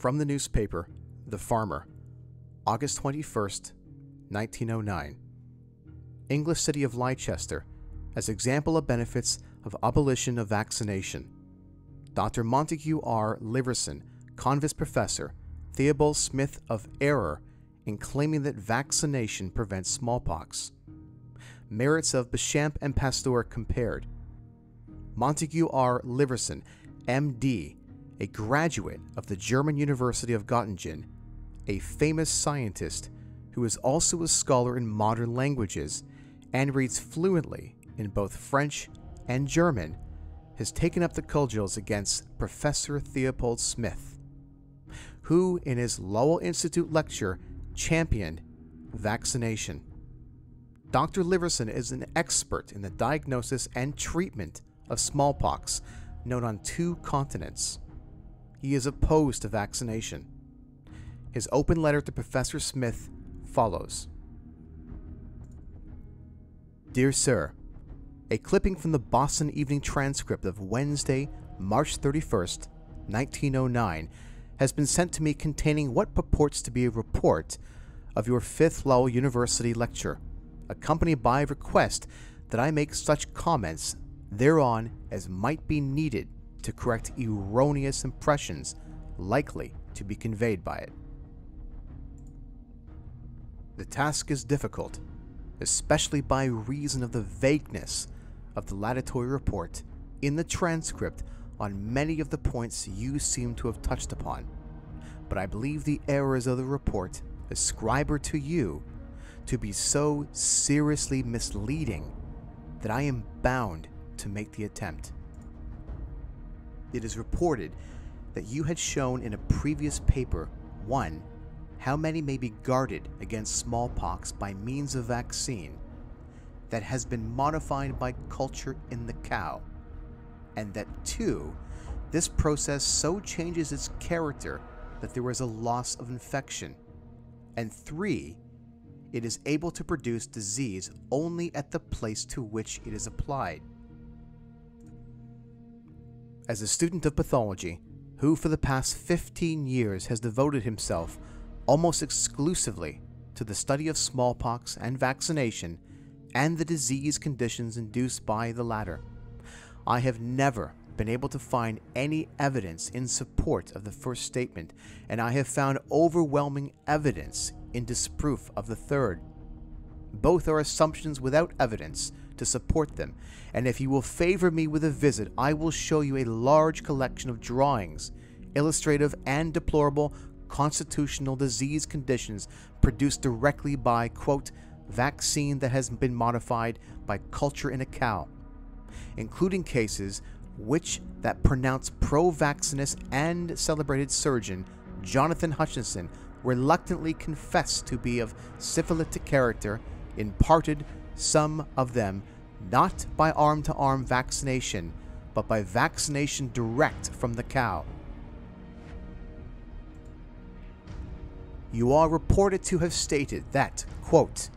From the newspaper, The Farmer, August 21st, 1909. English city of Leicester, as example of benefits of abolition of vaccination. Dr. Montague R. Liverson, Convis Professor, Theobald Smith of error in claiming that vaccination prevents smallpox. Merits of Bechamp and Pasteur compared. Montague R. Liverson, M.D., a graduate of the German University of Göttingen, a famous scientist who is also a scholar in modern languages and reads fluently in both French and German, has taken up the cudgels against Professor Theobald Smith, who in his Lowell Institute lecture championed vaccination. Dr. Liverson is an expert in the diagnosis and treatment of smallpox known on 2 continents. He is opposed to vaccination. His open letter to Professor Smith follows. Dear Sir, a clipping from the Boston Evening Transcript of Wednesday, March 31st, 1909, has been sent to me containing what purports to be a report of your 5th Lowell University lecture, accompanied by a request that I make such comments thereon as might be needed to correct erroneous impressions likely to be conveyed by it. The task is difficult, especially by reason of the vagueness of the laudatory report in the transcript on many of the points you seem to have touched upon, but I believe the errors of the report ascribed to you to be so seriously misleading that I am bound to make the attempt. It is reported that you had shown in a previous paper 1. How many may be guarded against smallpox by means of vaccine that has been modified by culture in the cow, and that 2. This process so changes its character that there is a loss of infection, and 3. It is able to produce disease only at the place to which it is applied. As a student of pathology, who for the past 15 years has devoted himself almost exclusively to the study of smallpox and vaccination and the disease conditions induced by the latter, I have never been able to find any evidence in support of the first statement, and I have found overwhelming evidence in disproof of the third. Both are assumptions without evidence to support them, and if you will favor me with a visit, I will show you a large collection of drawings, illustrative and deplorable constitutional disease conditions produced directly by, quote, vaccine that has been modified by culture in a cow, including cases which that pronounced pro-vaccinist and celebrated surgeon Jonathan Hutchinson reluctantly confessed to be of syphilitic character, imparted, some of them, not by arm-to-arm vaccination, but by vaccination direct from the cow. You are reported to have stated that, quote,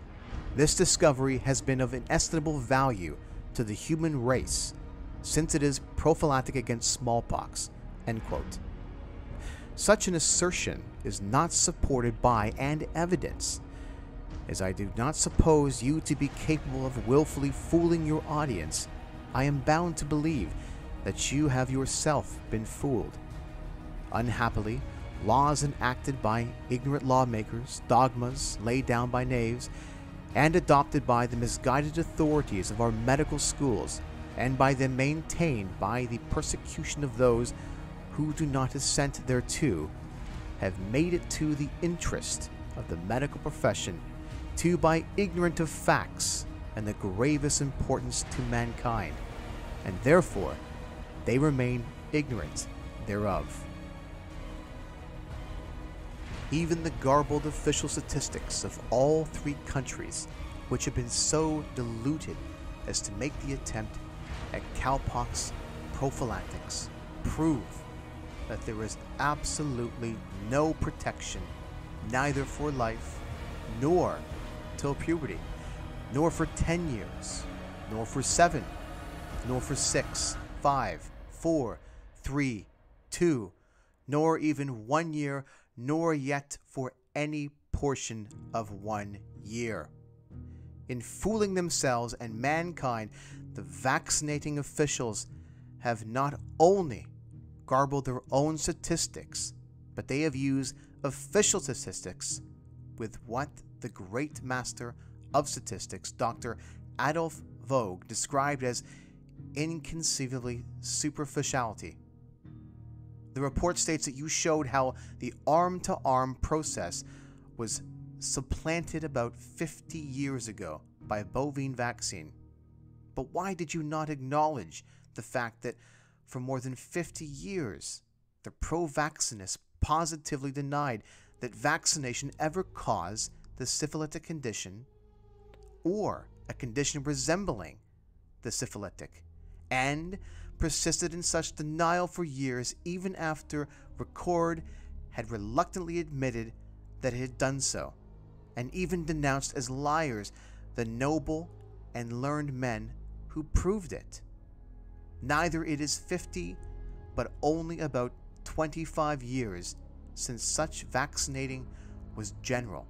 this discovery has been of inestimable value to the human race, since it is prophylactic against smallpox, end quote. Such an assertion is not supported by and evidence, as I do not suppose you to be capable of willfully fooling your audience. I am bound to believe that you have yourself been fooled. Unhappily, laws enacted by ignorant lawmakers, dogmas laid down by knaves, and adopted by the misguided authorities of our medical schools, and by them maintained by the persecution of those who do not assent thereto, have made it to the interest of the medical profession to be ignorant of facts and the gravest importance to mankind, and therefore they remain ignorant thereof. Even the garbled official statistics of all 3 countries, which have been so diluted as to make the attempt at cowpox prophylactics, prove that there is absolutely no protection, neither for life, nor till puberty, nor for 10 years, nor for 7, nor for 6, 5, 4, 3, 2, nor even 1 year, nor yet for any portion of 1 year. In fooling themselves and mankind, the vaccinating officials have not only garbled their own statistics, but they have used official statistics with what the great master of statistics, Dr. Adolf Vogt, described as inconceivably superficiality. The report states that you showed how the arm-to-arm process was supplanted about 50 years ago by a bovine vaccine. But why did you not acknowledge the fact that for more than 50 years, the pro-vaccinists positively denied that vaccination ever caused the syphilitic condition or a condition resembling the syphilitic, and persisted in such denial for years even after Ricord had reluctantly admitted that it had done so, and even denounced as liars the noble and learned men who proved it. Neither it is 50, but only about 25 years since such vaccinating was general.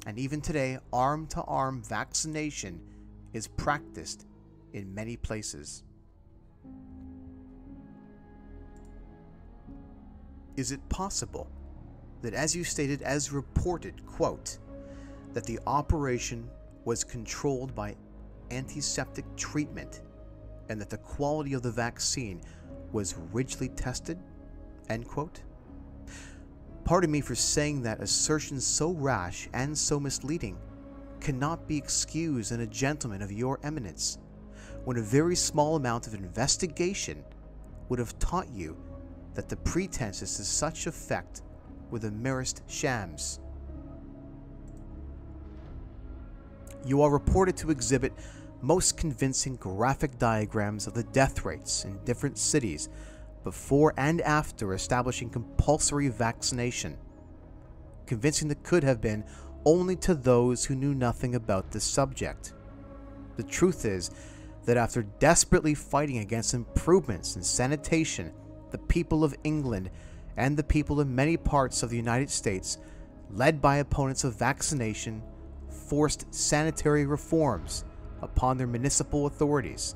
And even today, arm-to-arm vaccination is practiced in many places. Is it possible that, as you stated, as reported, quote, that the operation was controlled by antiseptic treatment and that the quality of the vaccine was rigidly tested, end quote? Pardon me for saying that assertions so rash and so misleading cannot be excused in a gentleman of your eminence, when a very small amount of investigation would have taught you that the pretenses to such effect were the merest shams. You are reported to exhibit most convincing graphic diagrams of the death rates in different cities before and after establishing compulsory vaccination, convincing that could have been only to those who knew nothing about this subject. The truth is that after desperately fighting against improvements in sanitation, the people of England and the people of many parts of the United States, led by opponents of vaccination, forced sanitary reforms upon their municipal authorities,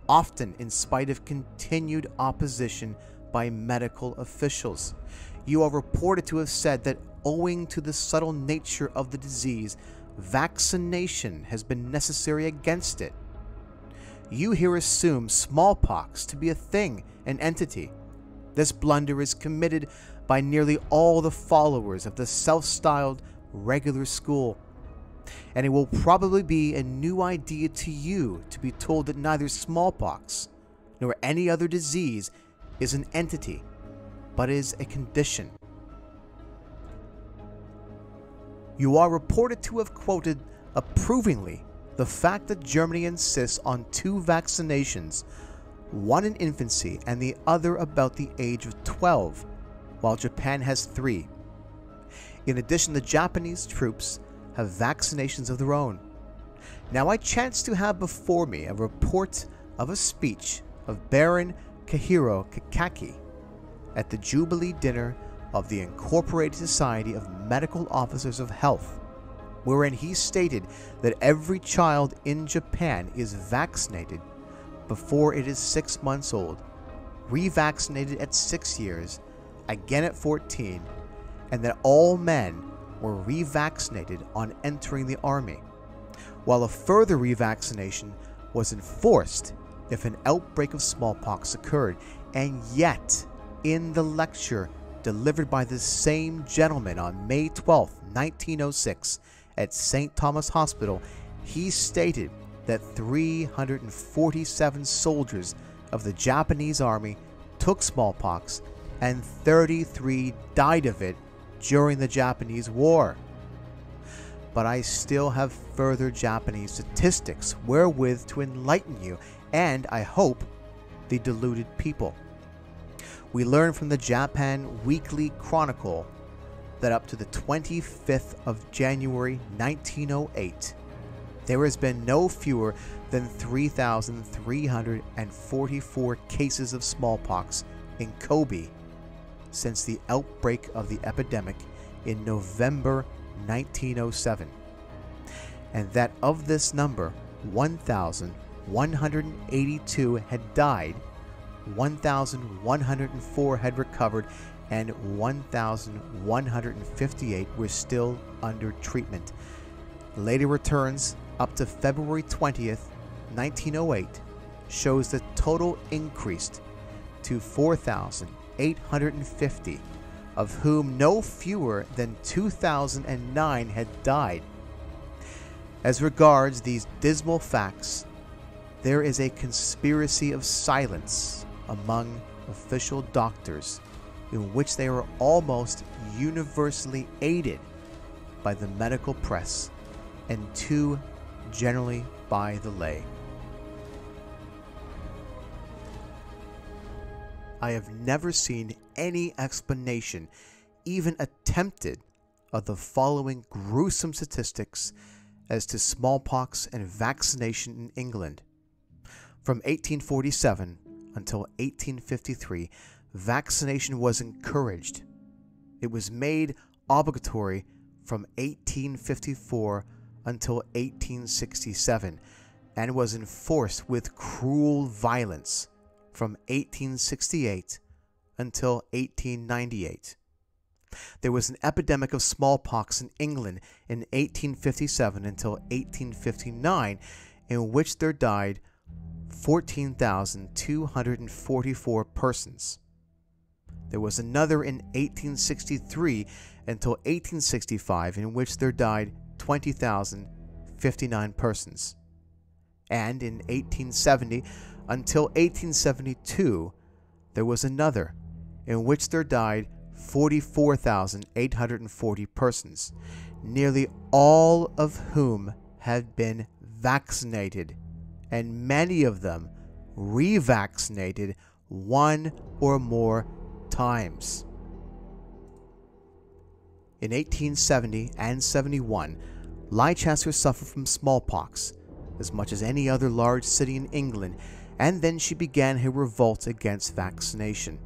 often in spite of continued opposition by medical officials. You are reported to have said that owing to the subtle nature of the disease, vaccination has been necessary against it. You here assume smallpox to be a thing, an entity. This blunder is committed by nearly all the followers of the self-styled regular school, and it will probably be a new idea to you to be told that neither smallpox nor any other disease is an entity, but is a condition. You are reported to have quoted approvingly the fact that Germany insists on 2 vaccinations, one in infancy and the other about the age of 12, while Japan has 3. In addition, the Japanese troops have vaccinations of their own. Now I chance to have before me a report of a speech of Baron Kahiro Kakaki at the Jubilee dinner of the Incorporated Society of Medical Officers of Health, wherein he stated that every child in Japan is vaccinated before it is 6 months old, revaccinated at 6 years, again at 14, and that all men were revaccinated on entering the army, while a further revaccination was enforced if an outbreak of smallpox occurred. And yet, in the lecture delivered by the same gentleman on May 12, 1906 at St. Thomas Hospital, he stated that 347 soldiers of the Japanese army took smallpox and 33 died of it during the Japanese War. But I still have further Japanese statistics wherewith to enlighten you and, I hope, the deluded people. We learn from the Japan Weekly Chronicle that up to the 25th of January 1908, there has been no fewer than 3,344 cases of smallpox in Kobe, since the outbreak of the epidemic in November 1907, and that of this number, 1,182 had died, 1,104 had recovered, and 1,158 were still under treatment. Later returns up to February 20th, 1908 shows the total increased to 4,850, of whom no fewer than 2,009 had died. As regards these dismal facts, there is a conspiracy of silence among official doctors in which they are almost universally aided by the medical press and too generally by the lay. I have never seen any explanation, even attempted, of the following gruesome statistics as to smallpox and vaccination in England. From 1847 until 1853, vaccination was encouraged. It was made obligatory from 1854 until 1867 and was enforced with cruel violence from 1868 until 1898. There was an epidemic of smallpox in England in 1857 until 1859, in which there died 14,244 persons. There was another in 1863 until 1865, in which there died 20,059 persons. And in 1870 until 1872, there was another, in which there died 44,840 persons, nearly all of whom had been vaccinated, and many of them revaccinated one or more times. In 1870 and 71, Leicester suffered from smallpox as much as any other large city in England, and then she began her revolt against vaccination.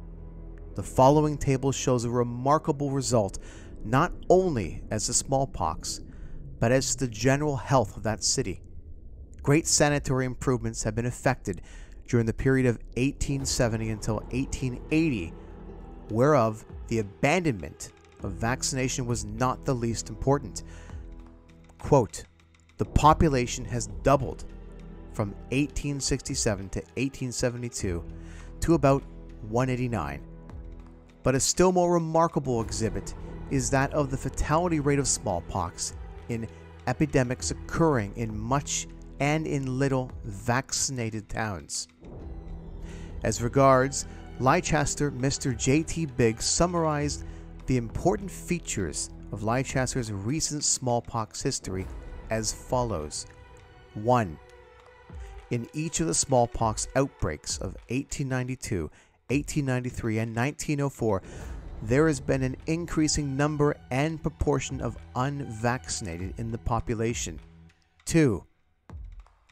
The following table shows a remarkable result, not only as to smallpox, but as to the general health of that city. Great sanitary improvements have been effected during the period of 1870 until 1880, whereof the abandonment of vaccination was not the least important. Quote, "The population has doubled from 1867 to 1872 to about 189. But a still more remarkable exhibit is that of the fatality rate of smallpox in epidemics occurring in much and in little vaccinated towns." As regards Leicester, Mr. J.T. Biggs summarized the important features of Leicester's recent smallpox history as follows. 1. In each of the smallpox outbreaks of 1892, 1893, and 1904, there has been an increasing number and proportion of unvaccinated in the population. 2.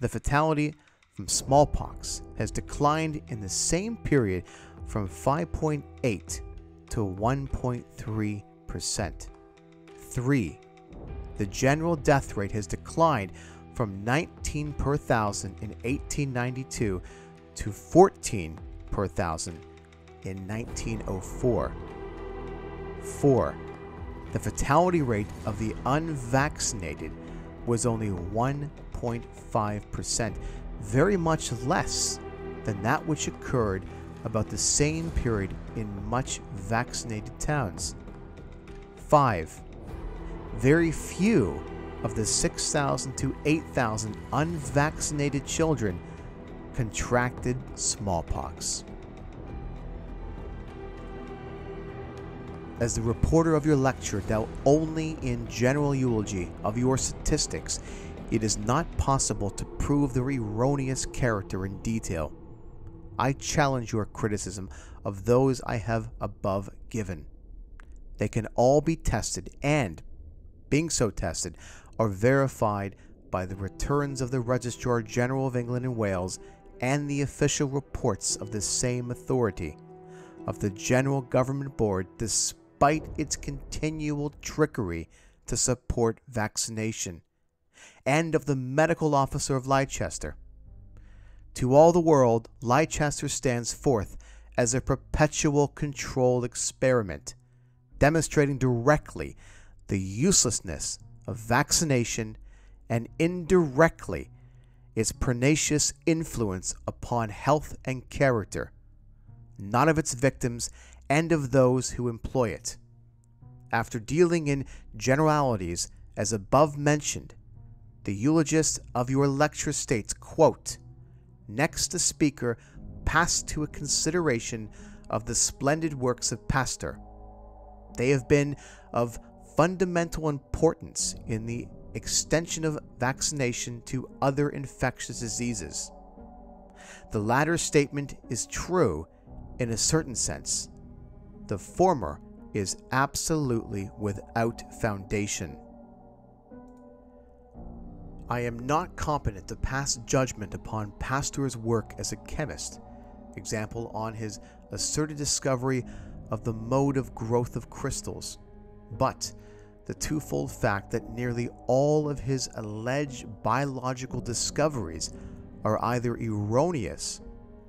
The fatality from smallpox has declined in the same period from 5.8 to 1.3%. 3. The general death rate has declined from 19 per thousand in 1892 to 14 per thousand in 1904. 4. The fatality rate of the unvaccinated was only 1.5%, very much less than that which occurred about the same period in much vaccinated towns. 5. Very few of the 6,000 to 8,000 unvaccinated children contracted smallpox. As the reporter of your lecture dealt only in general eulogy of your statistics, it is not possible to prove their erroneous character in detail. I challenge your criticism of those I have above given. They can all be tested and, being so tested, are verified by the returns of the Registrar General of England and Wales and the official reports of the same authority. of the General Government Board despite its continual trickery to support vaccination, and of the medical officer of Leicester. To all the world, Leicester stands forth as a perpetual controlled experiment, demonstrating directly the uselessness of vaccination and indirectly its pernicious influence upon health and character, not of its victims and of those who employ it. After dealing in generalities as above mentioned, the eulogist of your lecture states, quote, "Next the speaker passed to a consideration of the splendid works of Pasteur. They have been of fundamental importance in the extension of vaccination to other infectious diseases. The latter statement is true in a certain sense. The former is absolutely without foundation. I am not competent to pass judgment upon Pasteur's work as a chemist, example on his asserted discovery of the mode of growth of crystals, but the twofold fact that nearly all of his alleged biological discoveries are either erroneous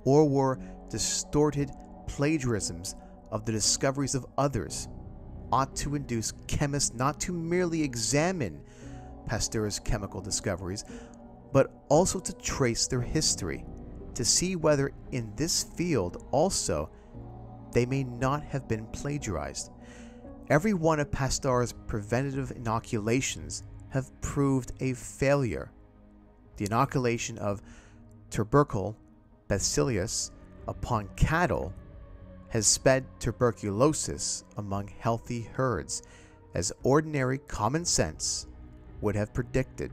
or were distorted plagiarisms of the discoveries of others ought to induce chemists not to merely examine Pasteur's chemical discoveries, but also to trace their history, to see whether in this field also they may not have been plagiarized. Every one of Pasteur's preventative inoculations have proved a failure. The inoculation of tubercle bacillus upon cattle has sped tuberculosis among healthy herds, as ordinary common sense would have predicted.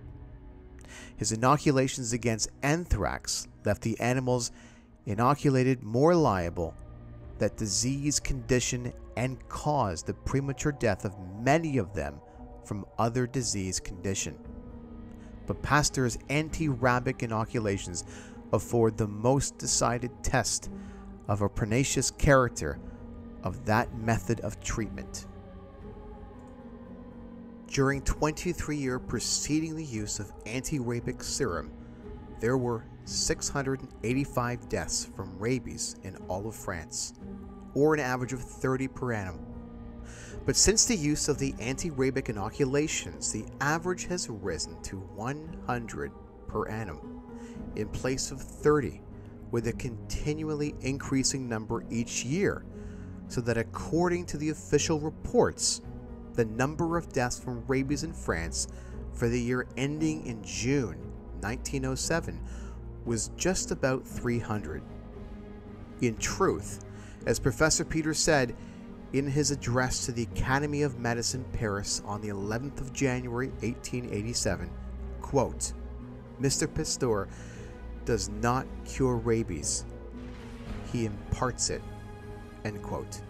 His inoculations against anthrax left the animals inoculated more liable that disease condition and caused the premature death of many of them from other disease condition. But Pasteur's anti-rabic inoculations afford the most decided test of a pernicious character of that method of treatment. During 23 years preceding the use of anti-rabic serum, there were 685 deaths from rabies in all of France, or an average of 30 per annum. But since the use of the anti-rabic inoculations, the average has risen to 100 per annum, in place of 30, with a continually increasing number each year, so that according to the official reports, the number of deaths from rabies in France for the year ending in June 1907 was just about 300. In truth, as Professor Peter said in his address to the Academy of Medicine, Paris, on the 11th of January 1887, quote, "Mr. Pasteur does not cure rabies, he imparts it," end quote.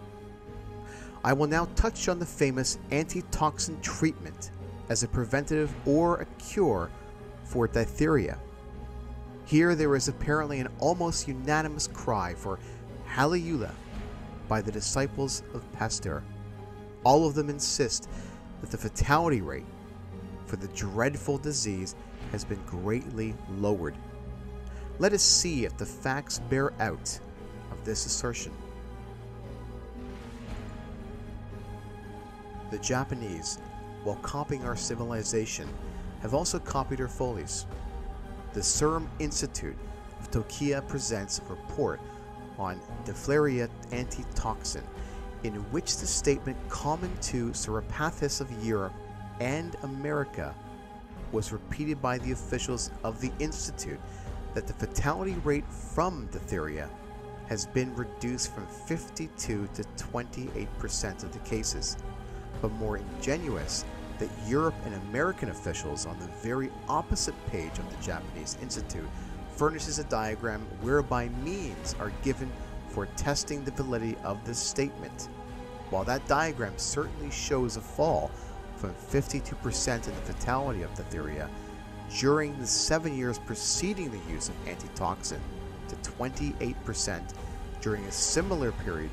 I will now touch on the famous antitoxin treatment as a preventative or a cure for diphtheria. Here there is apparently an almost unanimous cry for Hallelujah by the disciples of Pasteur. All of them insist that the fatality rate for the dreadful disease has been greatly lowered. Let us see if the facts bear out of this assertion. The Japanese, while copying our civilization, have also copied our follies. The Serum Institute of Tokyo presents a report on diphtheria antitoxin, in which the statement common to Ceratopithecus of Europe and America was repeated by the officials of the Institute, that the fatality rate from diphtheria has been reduced from 52 to 28% of the cases. But more ingenious, that Europe and American officials on the very opposite page of the Japanese Institute furnishes a diagram whereby means are given for testing the validity of this statement. While that diagram certainly shows a fall from 52% in the fatality of diphtheria during the 7 years preceding the use of antitoxin to 28% during a similar period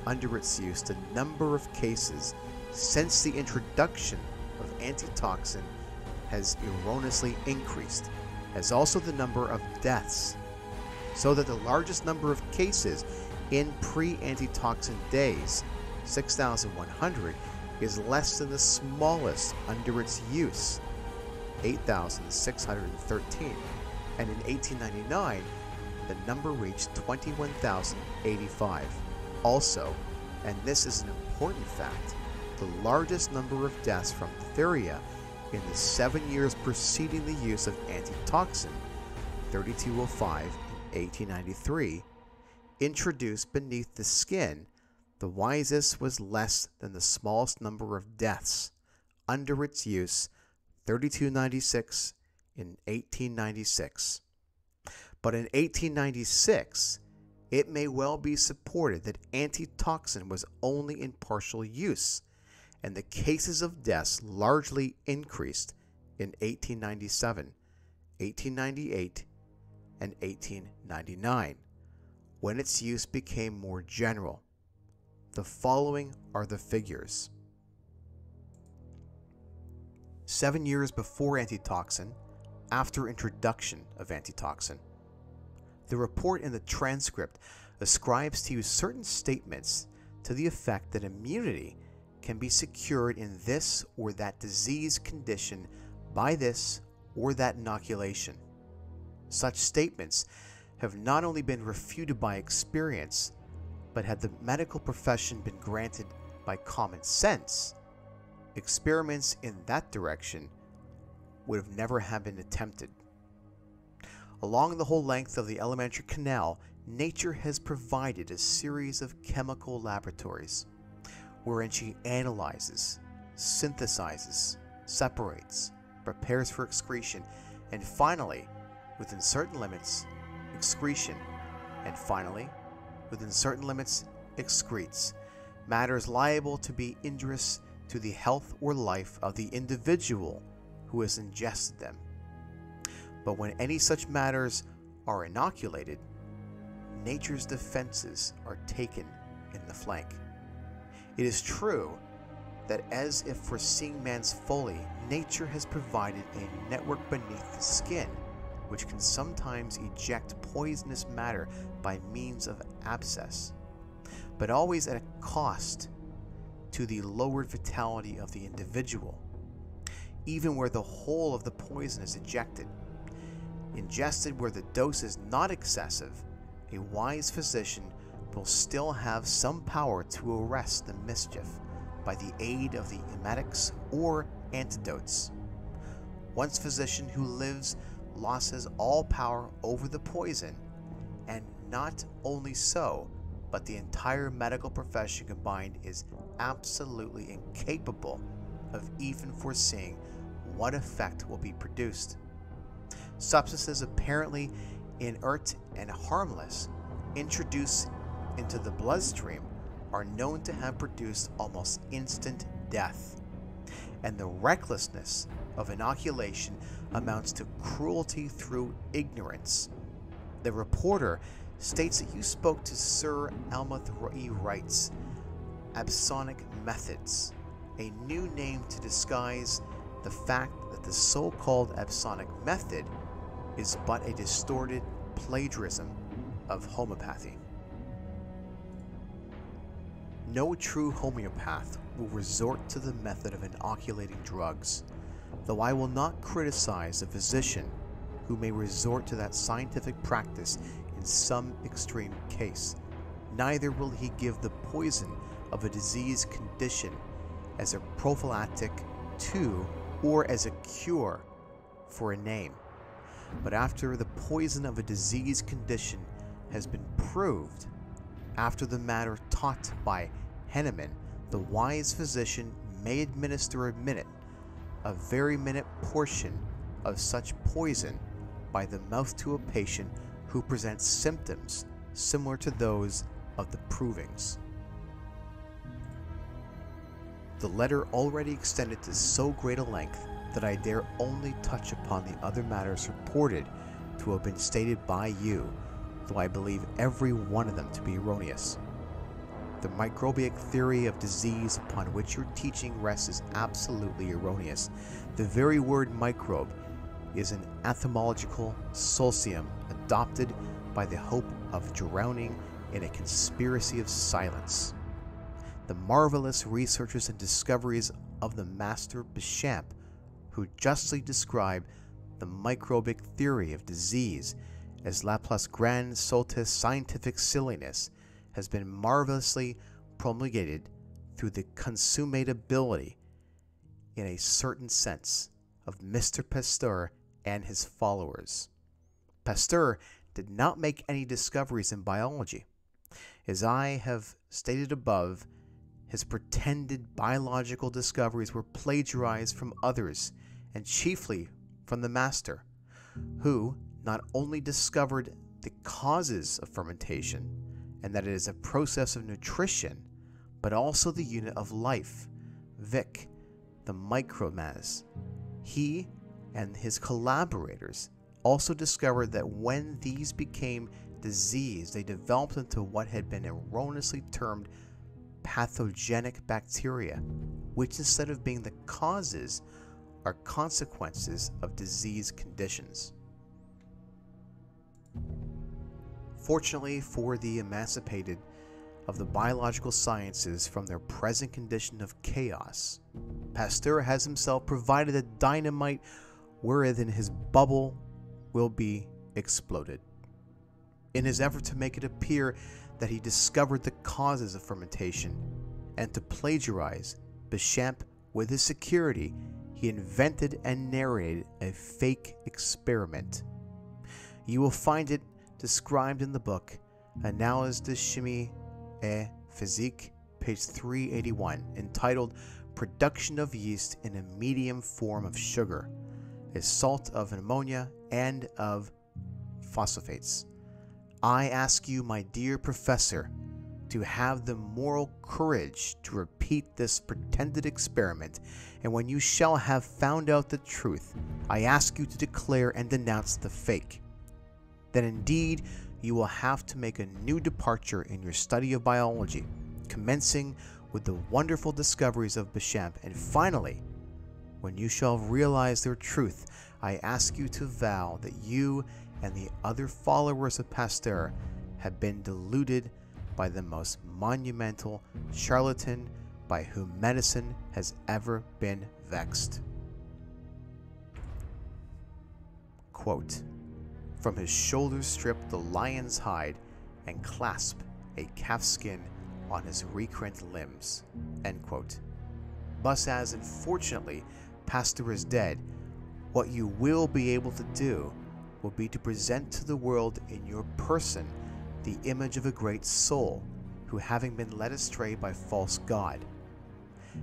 under its use, the number of cases since the introduction of antitoxin has erroneously increased, as also the number of deaths, so that the largest number of cases in pre-antitoxin days, 6,100, is less than the smallest under its use, 8,613, and in 1899 the number reached 21,085. Also, and this is an important fact, the largest number of deaths from diphtheria in the 7 years preceding the use of antitoxin, 3205 in 1893, introduced beneath the skin, the wisest was less than the smallest number of deaths under its use, 3296 in 1896. But in 1896, it may well be supported that antitoxin was only in partial use, and the cases of deaths largely increased in 1897, 1898, and 1899, when its use became more general. The following are the figures. 7 years before antitoxin, after introduction of antitoxin. The report in the transcript ascribes to you certain statements to the effect that immunity can be secured in this or that disease condition by this or that inoculation. Such statements have not only been refuted by experience, but had the medical profession been granted by common sense, experiments in that direction would have never have been attempted. Along the whole length of the alimentary canal, nature has provided a series of chemical laboratories wherein she analyzes, synthesizes, separates, prepares for excretion, and finally, within certain limits, excretion, and finally, within certain limits, excretes matters liable to be injurious to the health or life of the individual who has ingested them. But when any such matters are inoculated, nature's defenses are taken in the flank. It is true that, as if foreseeing man's folly, nature has provided a network beneath the skin, which can sometimes eject poisonous matter by means of abscess, but always at a cost to the lowered vitality of the individual, even where the whole of the poison is ejected. Ingested where the dose is not excessive, a wise physician will still have some power to arrest the mischief by the aid of the emetics or antidotes. Once physician who lives loses all power over the poison, and not only so, but the entire medical profession combined is absolutely incapable of even foreseeing what effect will be produced. Substances apparently inert and harmless introduced into the bloodstream are known to have produced almost instant death, and the recklessness of inoculation amounts to cruelty through ignorance. The reporter states that you spoke to Sir Almouth E. Wright's absonic methods, a new name to disguise the fact that the so-called absonic method is but a distorted plagiarism of homeopathy. No true homeopath will resort to the method of inoculating drugs, though I will not criticize a physician who may resort to that scientific practice in some extreme case. Neither will he give the poison of a disease condition as a prophylactic to or as a cure for a name. But after the poison of a disease condition has been proved, after the matter taught by Henneman, the wise physician may administer a very minute portion of such poison by the mouth to a patient who presents symptoms similar to those of the provings. The letter already extended to so great a length that I dare only touch upon the other matters reported to have been stated by you, though I believe every one of them to be erroneous. The microbic theory of disease upon which your teaching rests is absolutely erroneous. The very word microbe is an etymological solcium adopted by the hope of drowning in a conspiracy of silence. The marvelous researches and discoveries of the Master Bechamp, who justly described the microbic theory of disease as la plus grande sottise scientific silliness, has been marvelously promulgated through the consummatability, in a certain sense, of Mr. Pasteur and his followers. Pasteur did not make any discoveries in biology. As I have stated above, his pretended biological discoveries were plagiarized from others, and chiefly from the Master, who not only discovered the causes of fermentation, and that it is a process of nutrition, but also the unit of life, Vic, the micromas. He and his collaborators also discovered that when these became diseased, they developed into what had been erroneously termed pathogenic bacteria, which instead of being the causes, are consequences of disease conditions. Fortunately for the emancipated of the biological sciences from their present condition of chaos, Pasteur has himself provided the dynamite wherein his bubble will be exploded. In his effort to make it appear that he discovered the causes of fermentation and to plagiarize Bechamp with his security, he invented and narrated a fake experiment. You will find it described in the book Annales de Chimie et Physique, page 381, entitled Production of Yeast in a Medium Form of Sugar, a Salt of Ammonia and of Phosphates. I ask you, my dear professor, to have the moral courage to repeat this pretended experiment, and when you shall have found out the truth, I ask you to declare and denounce the fake. Then indeed you will have to make a new departure in your study of biology, commencing with the wonderful discoveries of Bechamp, and finally, when you shall realize their truth, I ask you to vow that you and the other followers of Pasteur have been deluded by the most monumental charlatan by whom medicine has ever been vexed. Quote, from his shoulders strip the lion's hide and clasp a calfskin on his recreant limbs. End quote. Thus, as unfortunately Pasteur is dead, what you will be able to do will be to present to the world in your person the image of a great soul who, having been led astray by false God,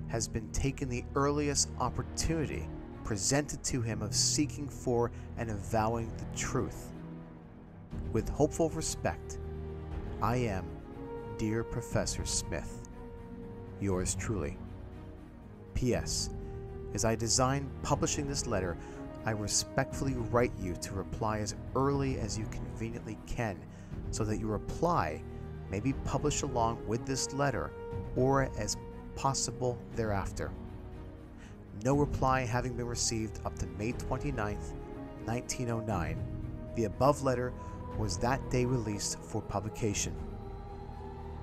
has been taken the earliest opportunity presented to him of seeking for and avowing the truth. With hopeful respect, I am, dear Professor Smith, yours truly. P.S. As I design publishing this letter, I respectfully write you to reply as early as you conveniently can, so that your reply may be published along with this letter or as possible thereafter. No reply having been received up to May 29th, 1909, the above letter was that day released for publication.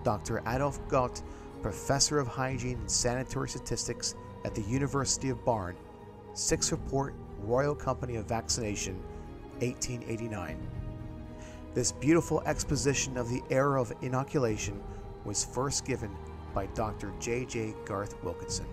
Dr. Adolf Gott, Professor of Hygiene and Sanitary Statistics at the University of Bern, 6th Report, Royal Company of Vaccination, 1889. This beautiful exposition of the era of inoculation was first given by Dr. J.J. Garth Wilkinson.